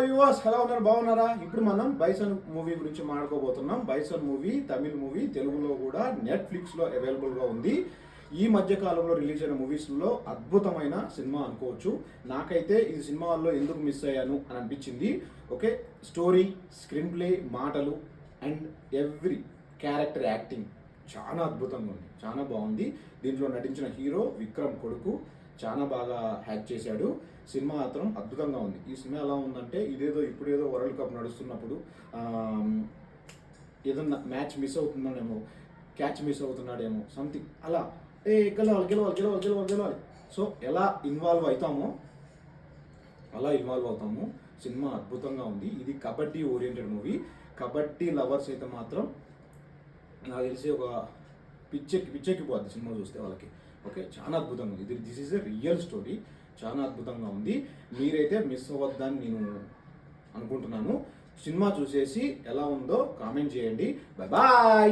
Viewers ఎలా ఉన్నారు, బాగున్నారా? ఇప్పుడు మనం బైసన్ మూవీ గురించి మాట్లాడుకోబోతున్నాం. బైసన్ మూవీ తమిళ్ మూవీ తెలుగులో కూడా నెట్ఫ్లిక్స్లో అవైలబుల్గా ఉంది. ఈ మధ్య కాలంలో రిలీజ్ అయిన మూవీస్లో అద్భుతమైన సినిమా అనుకోవచ్చు. నాకైతే ఈ సినిమాల్లో ఎందుకు మిస్ అయ్యాను అని అనిపించింది. ఓకే, స్టోరీ, స్క్రీన్ ప్లే, మాటలు అండ్ ఎవ్రీ క్యారెక్టర్ యాక్టింగ్ చాలా అద్భుతంగా ఉంది, చాలా బాగుంది. దీంట్లో నటించిన హీరో విక్రమ్ కొడుకు చాలా బాగా హ్యాక్ చేశాడు. సినిమా మాత్రం అద్భుతంగా ఉంది. ఈ సినిమా ఎలా ఉందంటే ఇప్పుడేదో వరల్డ్ కప్ నడుస్తున్నప్పుడు ఏదన్నా మ్యాచ్ మిస్ అవుతుందనేమో, క్యాచ్ మిస్ అవుతున్నాడేమో, సంథింగ్ అలా గెలవాలి గెలవాలి గెలవాలి గెలవాలి గెలవాలి. సో ఎలా ఇన్వాల్వ్ అవుతామో అలా ఇన్వాల్వ్ అవుతాము. సినిమా అద్భుతంగా ఉంది. ఇది kabaddi oriented movie. Kabaddi lovers అయితే మాత్రం నాకు తెలిసి ఒక పిచ్చెక్కిపోద్ది సినిమా చూస్తే వాళ్ళకి. ఓకే, చాలా అద్భుతంగా ఉంది. This is a real story. చాలా అద్భుతంగా ఉంది. మీరైతే మిస్ అవ్వద్దని నేను అనుకుంటున్నాను. సినిమా చూసేసి ఎలా ఉందో కామెంట్ చేయండి. Bye bye.